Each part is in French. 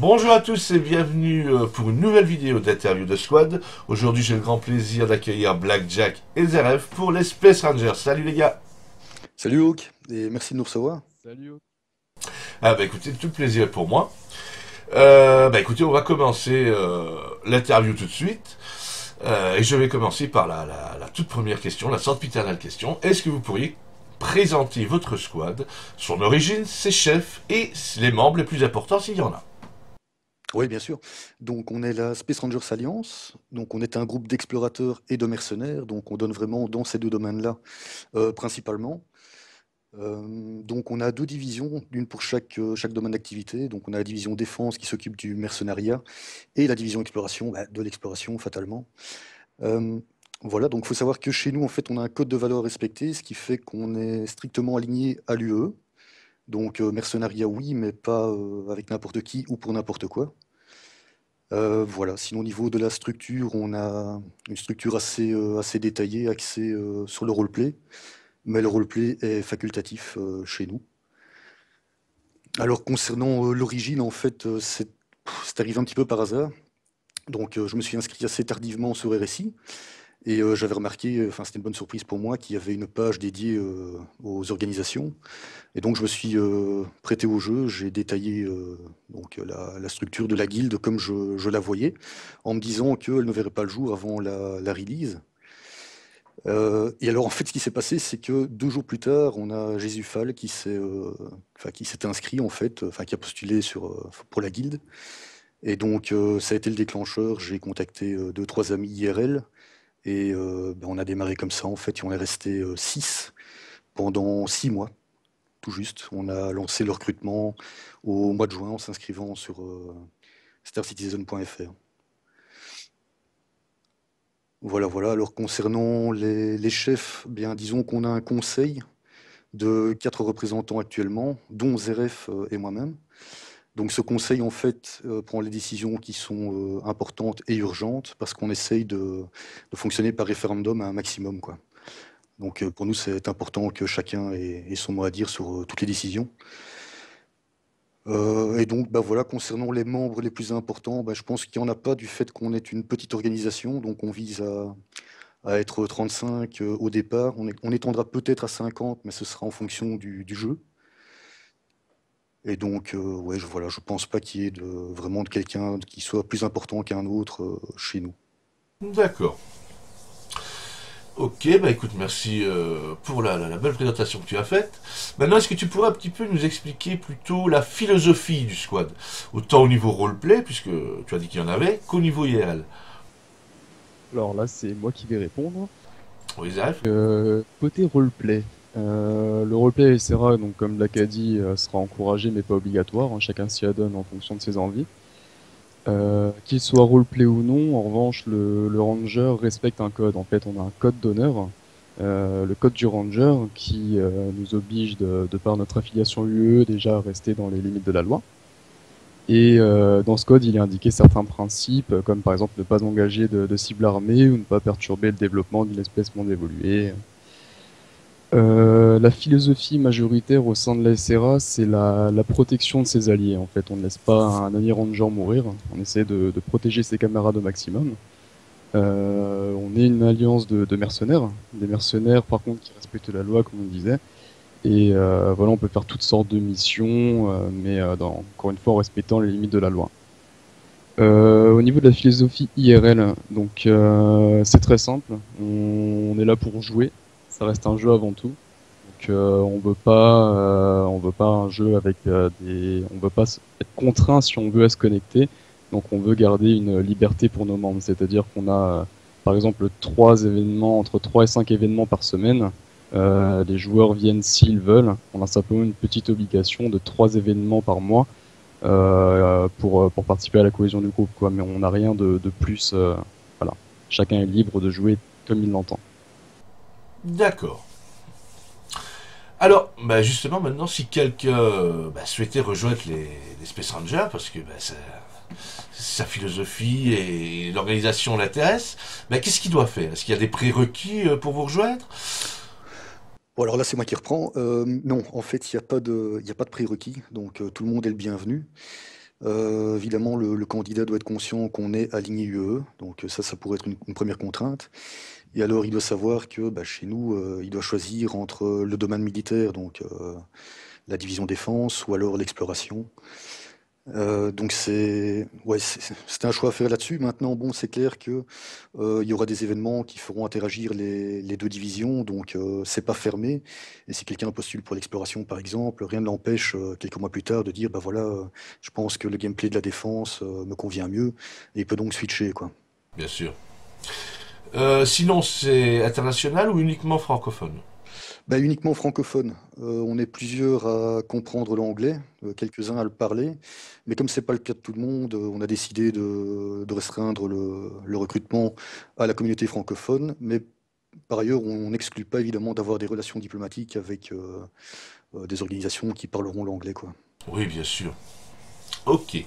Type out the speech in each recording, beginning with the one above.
Bonjour à tous et bienvenue pour une nouvelle vidéo d'interview de Squad. Aujourd'hui j'ai le grand plaisir d'accueillir Blackjack et Zeref pour les Space Rangers. Salut les gars. Salut Hawk, et merci de nous recevoir. Salut. Ah bah écoutez, tout le plaisir est pour moi. Bah écoutez, on va commencer l'interview tout de suite. Et je vais commencer par la toute première question, la sempiternelle question. Est-ce que vous pourriez présenter votre squad, son origine, ses chefs et les membres les plus importants s'il y en a? Oui, bien sûr. Donc on est la Space Rangers Alliance, donc on est un groupe d'explorateurs et de mercenaires, donc on donne vraiment dans ces deux domaines-là principalement. Donc on a deux divisions, d'une pour chaque domaine d'activité. Donc on a la division défense qui s'occupe du mercenariat et la division exploration, de l'exploration fatalement. Euh, voilà, donc il faut savoir que chez nous, en fait, on a un code de valeur respecté, ce qui fait qu'on est strictement aligné à l'UE. Donc mercenariat oui, mais pas avec n'importe qui ou pour n'importe quoi. Voilà, sinon au niveau de la structure, on a une structure assez détaillée, axée sur le roleplay, mais le roleplay est facultatif chez nous. Alors concernant l'origine, en fait, c'est arrivé un petit peu par hasard. Donc je me suis inscrit assez tardivement sur RSI. Et j'avais remarqué, enfin c'était une bonne surprise pour moi, qu'il y avait une page dédiée aux organisations. Et donc je me suis prêté au jeu, j'ai détaillé la structure de la guilde comme je la voyais, en me disant qu'elle ne verrait pas le jour avant la release. Et alors en fait ce qui s'est passé, c'est que 2 jours plus tard, on a Jésus Fall qui s'est inscrit en fait, qui a postulé pour la guilde. Et donc ça a été le déclencheur, j'ai contacté 2, 3 amis IRL, et on a démarré comme ça en fait, et on est resté 6 pendant 6 mois. Tout juste. On a lancé le recrutement au mois de juin en s'inscrivant sur starcitizen.fr. Voilà, voilà. Alors concernant les chefs, bien disons qu'on a un conseil de 4 représentants actuellement, dont Zeref et moi-même. Donc ce conseil en fait prend les décisions qui sont importantes et urgentes parce qu'on essaye de fonctionner par référendum à un maximum, quoi. Donc pour nous c'est important que chacun ait son mot à dire sur toutes les décisions. Et donc, voilà, concernant les membres les plus importants, je pense qu'il n'y en a pas du fait qu'on est une petite organisation. Donc, on vise à être 35 au départ. On étendra peut-être à 50, mais ce sera en fonction du jeu. Et donc, ouais, voilà, je pense pas qu'il y ait vraiment de quelqu'un qui soit plus important qu'un autre chez nous. D'accord. Ok, bah écoute, merci pour la belle présentation que tu as faite. Maintenant, est-ce que tu pourrais un petit peu nous expliquer plutôt la philosophie du squad, autant au niveau roleplay, puisque tu as dit qu'il y en avait, qu'au niveau IRL. Alors là, c'est moi qui vais répondre. Oui, Zaf. Côté roleplay, le roleplay SRA, donc comme l'Acadie, sera encouragé mais pas obligatoire, hein, chacun s'y adonne en fonction de ses envies. Qu'il soit roleplay ou non, en revanche, le ranger respecte un code. En fait, on a un code d'honneur, le code du ranger, qui nous oblige, de par notre affiliation UE, déjà à rester dans les limites de la loi. Et dans ce code, il est indiqué certains principes, comme par exemple ne pas engager de cible armée ou ne pas perturber le développement d'une espèce monde évoluée. La philosophie majoritaire au sein de la SRA, c'est la protection de ses alliés. En fait, on ne laisse pas un ami ranger mourir. On essaie de protéger ses camarades au maximum. On est une alliance de mercenaires, des mercenaires par contre qui respectent la loi, comme on disait. Et voilà, on peut faire toutes sortes de missions, mais encore une fois en respectant les limites de la loi. Au niveau de la philosophie IRL, donc c'est très simple. On est là pour jouer. Ça reste un jeu avant tout. Donc on veut pas un jeu avec on veut pas être contraint si on veut à se connecter. Donc on veut garder une liberté pour nos membres. C'est-à-dire qu'on a par exemple 3 événements, entre 3 et 5 événements par semaine. Les joueurs viennent s'ils veulent. On a simplement une petite obligation de 3 événements par mois pour participer à la cohésion du groupe, quoi. Mais on n'a rien de plus. Voilà. Chacun est libre de jouer comme il l'entend. D'accord. Alors, bah justement, maintenant, si quelqu'un souhaitait rejoindre les Space Rangers, parce que sa philosophie et l'organisation l'intéressent, qu'est-ce qu'il doit faire? Est-ce qu'il y a des prérequis pour vous rejoindre? Bon, alors là, c'est moi qui reprends. Non, en fait, il n'y a pas de prérequis, donc tout le monde est le bienvenu. Évidemment, le candidat doit être conscient qu'on est aligné UE, donc ça pourrait être une première contrainte. Et alors, il doit savoir que bah, chez nous, il doit choisir entre le domaine militaire, donc la division défense, ou alors l'exploration. Donc c'est un choix à faire là-dessus. Maintenant, bon, c'est clair que il y aura des événements qui feront interagir les deux divisions, donc c'est pas fermé. Et si quelqu'un postule pour l'exploration, par exemple, rien ne l'empêche quelques mois plus tard de dire, bah voilà, je pense que le gameplay de la défense me convient mieux, et il peut donc switcher, quoi. Bien sûr. Sinon, c'est international ou uniquement francophone? Bah, uniquement francophone. On est plusieurs à comprendre l'anglais, quelques-uns à le parler, mais comme c'est pas le cas de tout le monde, on a décidé de restreindre le recrutement à la communauté francophone, mais par ailleurs, on n'exclut pas évidemment d'avoir des relations diplomatiques avec des organisations qui parleront l'anglais, quoi. Oui, bien sûr. Ok.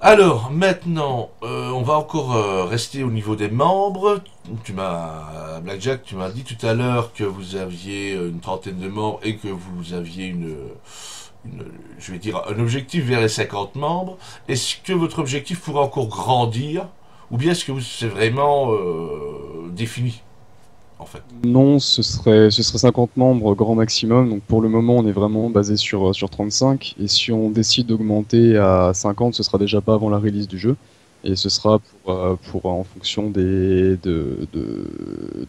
Alors, maintenant, on va encore rester au niveau des membres. Blackjack, tu m'as dit tout à l'heure que vous aviez une trentaine de membres et que vous aviez je vais dire, un objectif vers les 50 membres. Est-ce que votre objectif pourrait encore grandir ou bien est-ce que c'est vraiment défini, en fait? Non, ce serait 50 membres grand maximum. Donc pour le moment, on est vraiment basé sur 35. Et si on décide d'augmenter à 50, ce sera déjà pas avant la release du jeu. Et ce sera pour en fonction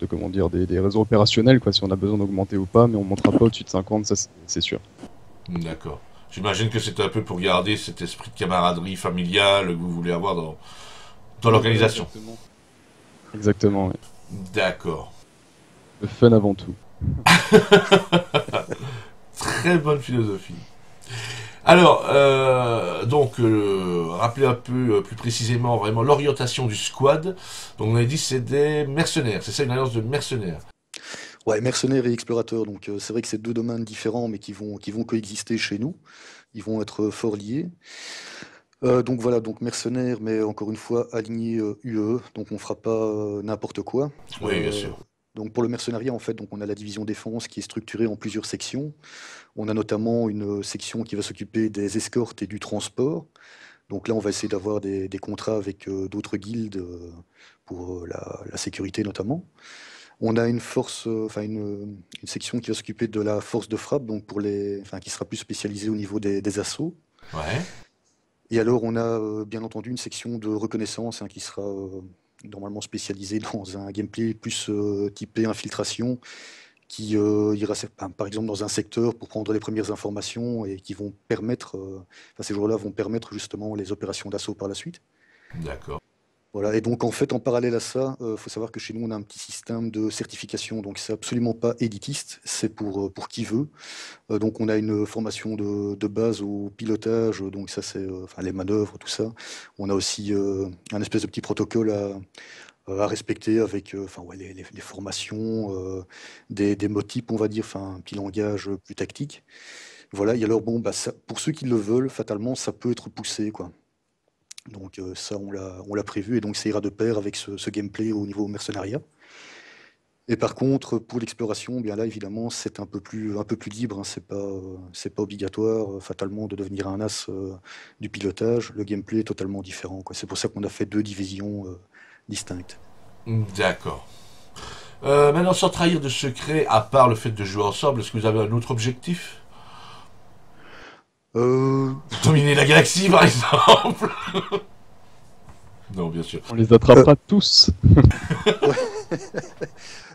comment dire, des réseaux opérationnels, quoi, si on a besoin d'augmenter ou pas. Mais on montera pas au-dessus de 50, ça c'est sûr. D'accord. J'imagine que c'est un peu pour garder cet esprit de camaraderie familiale que vous voulez avoir dans l'organisation. Exactement. Exactement, ouais. D'accord. Le fun avant tout. Très bonne philosophie. Alors, rappelez un peu plus précisément vraiment l'orientation du squad. Donc on a dit c'est des mercenaires, c'est ça, une alliance de mercenaires. Ouais, mercenaires et explorateurs, donc c'est vrai que c'est deux domaines différents, mais qui vont coexister chez nous. Ils vont être fort liés. Donc voilà, donc mercenaires, mais encore une fois alignés UE, donc on fera pas n'importe quoi. Oui, bien Euh, sûr. donc pour le mercenariat, en fait, donc on a la division défense qui est structurée en plusieurs sections. On a notamment une section qui va s'occuper des escortes et du transport. Donc là, on va essayer d'avoir des contrats avec d'autres guildes pour la sécurité notamment. On a une force, enfin une section qui va s'occuper de la force de frappe, donc enfin, qui sera plus spécialisée au niveau des assauts. Ouais. Et alors, on a bien entendu une section de reconnaissance hein, qui sera normalement spécialisée dans un gameplay plus typé infiltration, qui ira par exemple dans un secteur pour prendre les premières informations et qui vont permettre, enfin ces jours-là vont permettre justement les opérations d'assaut par la suite. D'accord. Voilà, et donc en fait, en parallèle à ça, faut savoir que chez nous, on a un petit système de certification, donc c'est absolument pas élitiste, c'est pour qui veut. Donc on a une formation de base au pilotage, donc ça c'est enfin, les manœuvres, tout ça. On a aussi un espèce de petit protocole à respecter avec enfin, ouais, les formations, des mots types, on va dire, enfin un petit langage plus tactique. Voilà, et alors bon, bah, pour ceux qui le veulent, fatalement, ça peut être poussé, quoi. Donc ça, on l'a prévu, et donc ça ira de pair avec ce gameplay au niveau mercenariat. Et par contre, pour l'exploration, bien là, évidemment, c'est un peu plus libre, hein, c'est pas obligatoire, fatalement, de devenir un as du pilotage. Le gameplay est totalement différent, quoi. C'est pour ça qu'on a fait deux divisions distinctes. D'accord. Maintenant, sans trahir de secret, à part le fait de jouer ensemble, est-ce que vous avez un autre objectif? Euh, Dominer la galaxie, par exemple. Non, bien sûr. On les attrapera tous.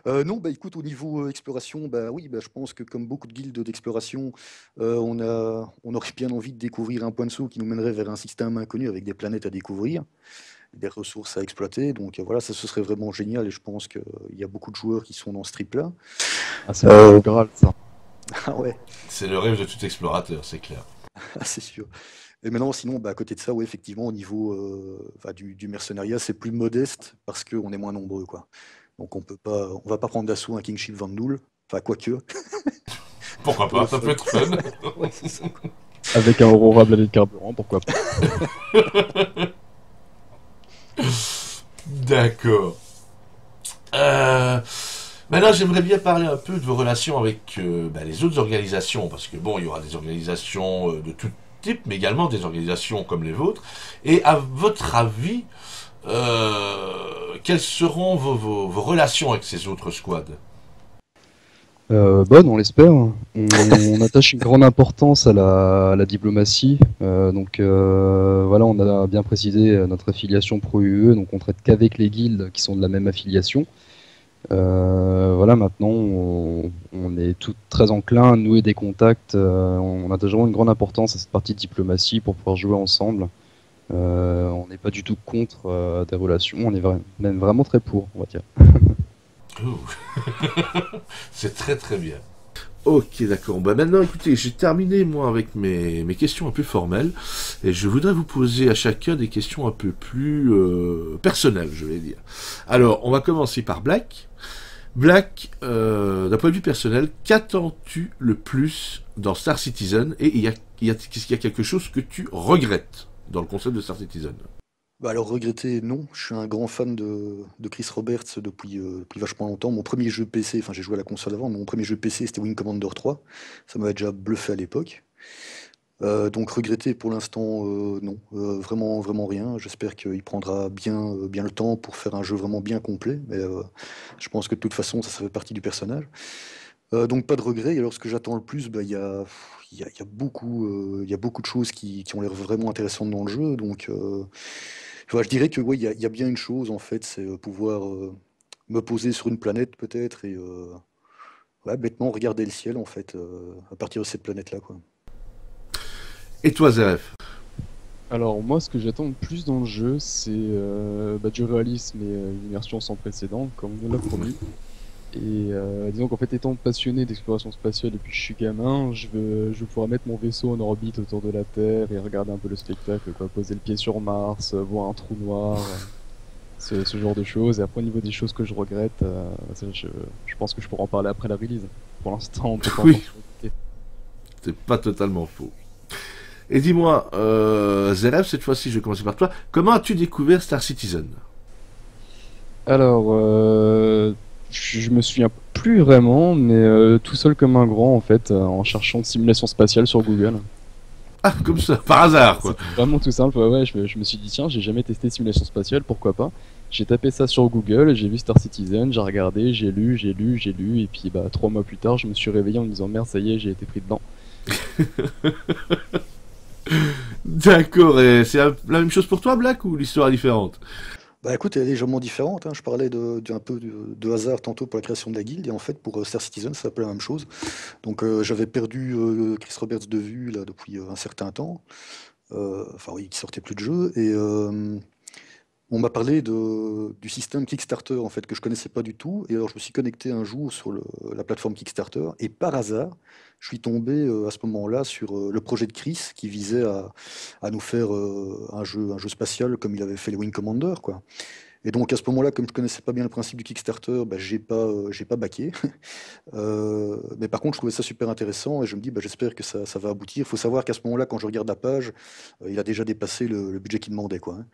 non, bah écoute, au niveau exploration, bah oui, bah, je pense que comme beaucoup de guildes d'exploration, on aurait bien envie de découvrir un point de saut qui nous mènerait vers un système inconnu avec des planètes à découvrir, des ressources à exploiter. Donc voilà, ça ce serait vraiment génial et je pense qu'il y a beaucoup de joueurs qui sont dans ce trip-là. Ah, c'est le Graal, ça. Ah ouais, C'est le rêve de tout explorateur, c'est clair. ah, c'est sûr. Et maintenant, sinon, bah, à côté de ça, ouais, effectivement, au niveau enfin, du mercenariat, c'est plus modeste parce qu'on est moins nombreux, quoi. Donc on va pas prendre d'assaut un Kingship Van Null, enfin quoique. Pourquoi Pour pas, le ça fun. peut être fun. Ouais, c'est ça. Avec un Aurora blindé de carburant, pourquoi pas. D'accord. Euh, Maintenant, j'aimerais bien parler un peu de vos relations avec les autres organisations, parce que bon, il y aura des organisations de type, mais également des organisations comme les vôtres. Et à votre avis, quelles seront vos relations avec ces autres squads? Bonne, on l'espère. On attache une grande importance à la diplomatie. Voilà, on a bien précisé notre affiliation pro-UE, donc on traite qu'avec les guildes qui sont de la même affiliation. Voilà, maintenant, on est tout très enclin à nouer des contacts. On attache vraiment une grande importance à cette partie de diplomatie pour pouvoir jouer ensemble. On n'est pas du tout contre des relations, on est même vraiment très pour, on va dire. Ouh. C'est très très bien. Ok, d'accord. Bah maintenant, écoutez, j'ai terminé moi avec mes questions un peu formelles et je voudrais vous poser à chacun des questions un peu plus personnelles, je vais dire. Alors, on va commencer par Black. Black, d'un point de vue personnel, qu'attends-tu le plus dans Star Citizen et est-ce qu'il y a quelque chose que tu regrettes dans le concept de Star Citizen? Bah alors regretter, non. Je suis un grand fan de Chris Roberts depuis vachement longtemps. Mon premier jeu PC, enfin j'ai joué à la console avant, mais mon premier jeu PC c'était Wing Commander 3. Ça m'avait déjà bluffé à l'époque. Donc regretter pour l'instant, non. Vraiment, vraiment rien. J'espère qu'il prendra bien le temps pour faire un jeu vraiment bien complet. Mais je pense que de toute façon, ça fait partie du personnage. Donc pas de regret. Et alors ce que j'attends le plus, bah, il y a beaucoup de choses qui ont l'air vraiment intéressantes dans le jeu. Donc je dirais que ouais, il y a bien une chose en fait, c'est pouvoir me poser sur une planète peut-être et ouais, bêtement regarder le ciel en fait à partir de cette planète-là, quoi. Et toi, Zeref? Alors moi, ce que j'attends le plus dans le jeu, c'est du réalisme et une immersion sans précédent, comme on l'a promis. Et disons qu'en fait, étant passionné d'exploration spatiale depuis que je suis gamin, je veux pouvoir mettre mon vaisseau en orbite autour de la Terre et regarder un peu le spectacle, quoi, poser le pied sur Mars, voir un trou noir, ce genre de choses. Et après, au niveau des choses que je regrette, ça, je pense que je pourrais en parler après la release. Pour l'instant, on peut pas encore Oui, se redicter. c'est pas totalement faux. Et dis-moi, Zeref, cette fois-ci, je vais commencer par toi. Comment as-tu découvert Star Citizen? Alors, je me souviens plus vraiment, mais tout seul comme un grand, en fait, en cherchant de simulation spatiale sur Google. Ah, comme ça, par hasard, quoi. C'était vraiment tout simple, ouais, ouais, je me suis dit, tiens, j'ai jamais testé simulation spatiale, pourquoi pas? J'ai tapé ça sur Google, j'ai vu Star Citizen, j'ai regardé, j'ai lu, et puis bah 3 mois plus tard, je me suis réveillé en me disant, merde, ça y est, j'ai été pris dedans. D'accord, et c'est la même chose pour toi, Black, ou l'histoire est différente? Bah écoute, elle est légèrement différente, hein. Je parlais d'un peu de hasard tantôt pour la création de la guilde, et en fait pour Star Citizen, c'est un peu la même chose. Donc j'avais perdu Chris Roberts de vue là depuis un certain temps. Enfin oui, qui sortait plus de jeu, et on m'a parlé du système Kickstarter en fait que je connaissais pas du tout. Et alors je me suis connecté un jour sur la plateforme Kickstarter et par hasard, je suis tombé à ce moment-là sur le projet de Chris qui visait à nous faire un jeu spatial comme il avait fait les Wing Commander, quoi. Et donc à ce moment-là, comme je connaissais pas bien le principe du Kickstarter, bah, j'ai pas baqué. Mais par contre, je trouvais ça super intéressant et je me dis, bah, j'espère que ça va aboutir. Il faut savoir qu'à ce moment-là, quand je regarde la page, il a déjà dépassé le budget qu'il demandait, quoi, hein.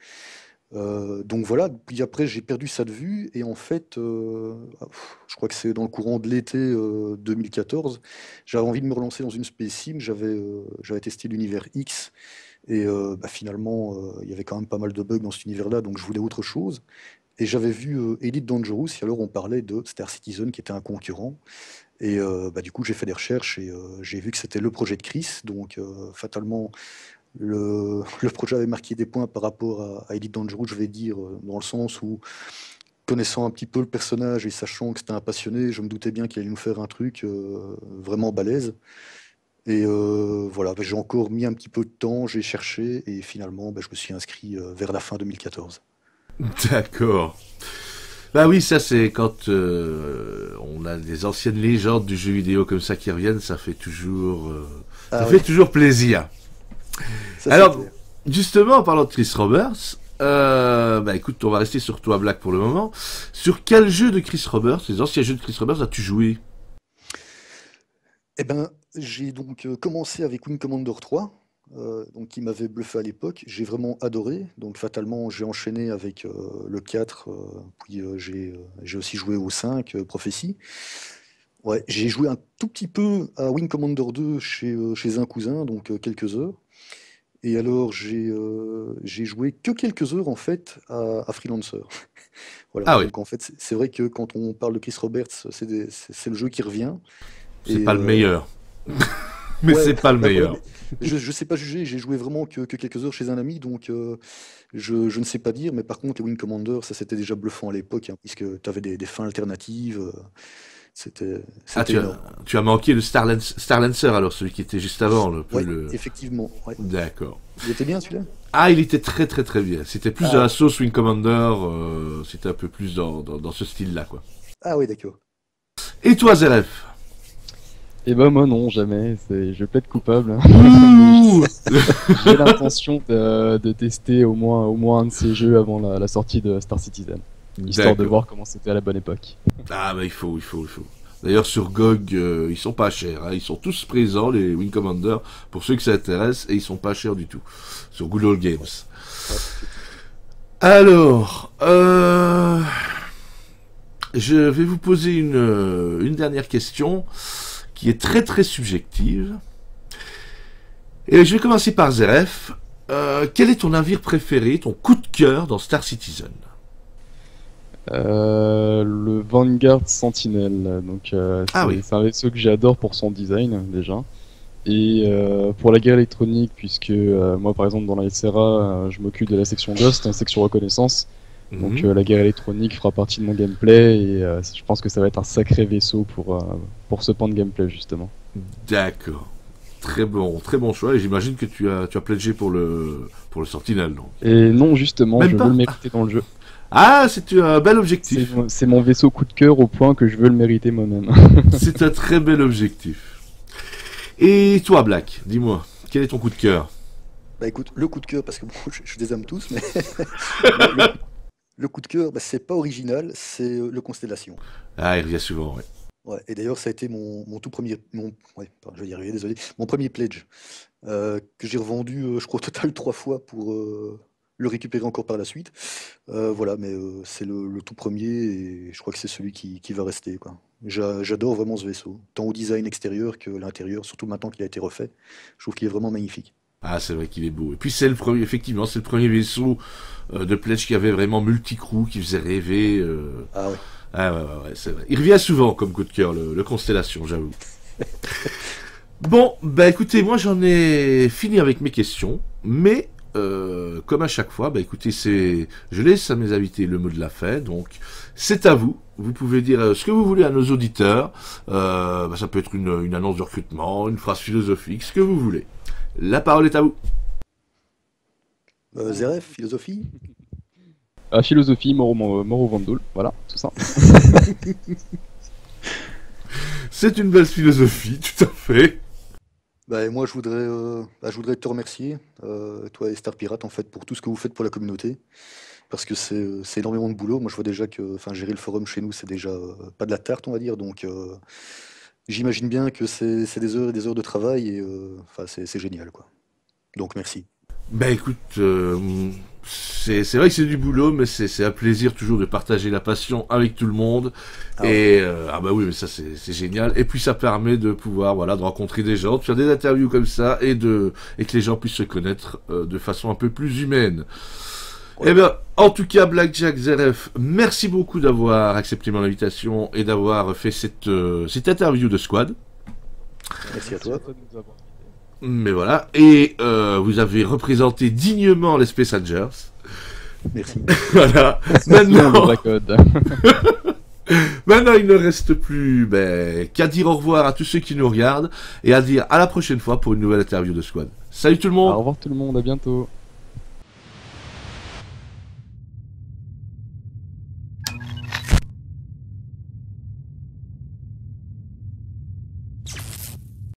Donc voilà, puis après j'ai perdu ça de vue et en fait, je crois que c'est dans le courant de l'été 2014, j'avais envie de me relancer dans une Space Sim, j'avais testé l'univers X et bah, finalement il y avait quand même pas mal de bugs dans cet univers-là, donc je voulais autre chose. Et j'avais vu Elite Dangerous et alors on parlait de Star Citizen qui était un concurrent. Et bah, du coup j'ai fait des recherches et j'ai vu que c'était le projet de Chris, donc fatalement le projet avait marqué des points par rapport à Elite Dangerous, je vais dire, dans le sens où, connaissant un petit peu le personnage et sachant que c'était un passionné, je me doutais bien qu'il allait nous faire un truc vraiment balèze. Et voilà, bah, j'ai encore mis un petit peu de temps, j'ai cherché, et finalement, bah, je me suis inscrit vers la fin 2014. D'accord. Bah oui, ça c'est quand on a des anciennes légendes du jeu vidéo comme ça qui reviennent, ça Ah fait oui, toujours plaisir. ça c'est Alors, clair. justement, en parlant de Chris Roberts, bah écoute, on va rester sur toi, Black, pour le moment. Sur quel jeu de Chris Roberts, les anciens jeux de Chris Roberts, as-tu joué? Eh ben, j'ai donc commencé avec Wing Commander 3, donc qui m'avait bluffé à l'époque. J'ai vraiment adoré. Donc fatalement, j'ai enchaîné avec le 4, puis j'ai aussi joué au 5, Prophecy. Ouais, j'ai joué un tout petit peu à Wing Commander 2 chez un cousin, donc quelques heures. Et alors, j'ai joué que quelques heures, en fait, à Freelancer. Voilà, Ah oui, donc en fait, c'est vrai que quand on parle de Chris Roberts, c'est le jeu qui revient. c'est Et pas le meilleur. Mais ouais, c'est pas le bah voilà, meilleur. mais je sais pas juger, j'ai joué vraiment que quelques heures chez un ami, donc je ne sais pas dire, mais par contre, les Wing Commander, ça c'était déjà bluffant à l'époque, hein, puisque tu avais des fins alternatives, c'était Ah, c'était énorme. tu as manqué le Starlancer alors, celui qui était juste avant, Ouais, le... effectivement, ouais. D'accord. Il était bien celui-là? Ah, il était très très très bien. C'était plus de Ah, la sauce Wing Commander, c'était un peu plus dans ce style-là, quoi. ah oui, d'accord. Et toi, Zeref? Et ben moi non, jamais. Je plaide coupable, hein. Ouh. J'ai l'intention de tester au moins un de ces jeux avant la sortie de Star Citizen, histoire de D'accord. voir comment c'était à la bonne époque. Ah, bah il faut. D'ailleurs, sur GOG, ils sont pas chers, hein. Ils sont tous présents, les Wing Commander, pour ceux que ça intéresse, et ils sont pas chers du tout. Sur Good Old Games. Ouais, ouais, effectivement. Alors, je vais vous poser une dernière question qui est très très subjective. Et je vais commencer par Zeref. Quel est ton navire préféré, ton coup de cœur dans Star Citizen? Le Vanguard Sentinel, donc Ah oui, c'est un vaisseau que j'adore pour son design déjà. Et pour la guerre électronique, puisque moi par exemple dans la SRA, je m'occupe de la section Ghost, la section reconnaissance. Donc mhm, la guerre électronique fera partie de mon gameplay et je pense que ça va être un sacré vaisseau pour ce pan de gameplay justement. d'accord. Très bon choix. Et j'imagine que tu as pledgé pour le Sentinel, donc. Et non, justement, Même je veux le pas. mériter dans le jeu. Ah, c'est un bel objectif. C'est mon vaisseau coup de cœur au point que je veux le mériter moi-même. C'est un très bel objectif. Et toi, Black, dis-moi, quel est ton coup de cœur? Bah écoute, le coup de cœur, parce que bon, je les aime tous, mais le coup de cœur, bah, c'est pas original, c'est le Constellation. Ah, il revient souvent, ouais. Ouais, et d'ailleurs, ça a été mon tout premier, ouais, pardon, je vais y arriver, désolé, mon premier pledge, que j'ai revendu, je crois, au total 3 fois pour le récupérer encore par la suite. Voilà, mais c'est le tout premier et je crois que c'est celui qui va rester, quoi. J'adore vraiment ce vaisseau, tant au design extérieur que l'intérieur, surtout maintenant qu'il a été refait. Je trouve qu'il est vraiment magnifique. Ah, c'est vrai qu'il est beau. Et puis c'est le premier, effectivement, c'est le premier vaisseau de Pledge qui avait vraiment multi-crew, qui faisait rêver. Ah ouais. Ah ouais, c'est vrai. Il revient souvent comme coup de cœur, le Constellation, j'avoue. Bon, bah écoutez, moi j'en ai fini avec mes questions, mais comme à chaque fois, bah écoutez, je laisse à mes invités le mot de la fin, donc c'est à vous. Vous pouvez dire ce que vous voulez à nos auditeurs. Bah, ça peut être une annonce de recrutement, une phrase philosophique, ce que vous voulez. La parole est à vous. Zeref, philosophie? Philosophie, mort au Vandal, voilà, tout ça. C'est une belle philosophie, tout à fait. Bah, et moi, je voudrais te remercier, toi et Star Pirate, en fait, pour tout ce que vous faites pour la communauté, parce que c'est énormément de boulot. Moi, je vois déjà que, enfin, gérer le forum chez nous, c'est déjà pas de la tarte, on va dire. Donc, j'imagine bien que c'est des heures et des heures de travail, et enfin, c'est génial, quoi. Donc, merci. Ben écoute, c'est vrai que c'est du boulot, mais c'est un plaisir toujours de partager la passion avec tout le monde. Ah ouais. Et ah bah oui, mais ça c'est génial. Et puis ça permet de pouvoir voilà de rencontrer des gens, de faire des interviews comme ça et que les gens puissent se connaître de façon un peu plus humaine. Ouais. Eh bien, en tout cas, Blackjack Zeref, merci beaucoup d'avoir accepté mon invitation et d'avoir fait cette interview de Squad. Merci à Merci à toi. toi de nous avoir invités. Mais voilà, et vous avez représenté dignement les Space Rangers. Merci. Voilà. Bien le Maintenant, vrai code. maintenant, il ne reste plus qu'à dire au revoir à tous ceux qui nous regardent et à dire à la prochaine fois pour une nouvelle interview de Squad. Salut tout le monde! Au revoir tout le monde, à bientôt.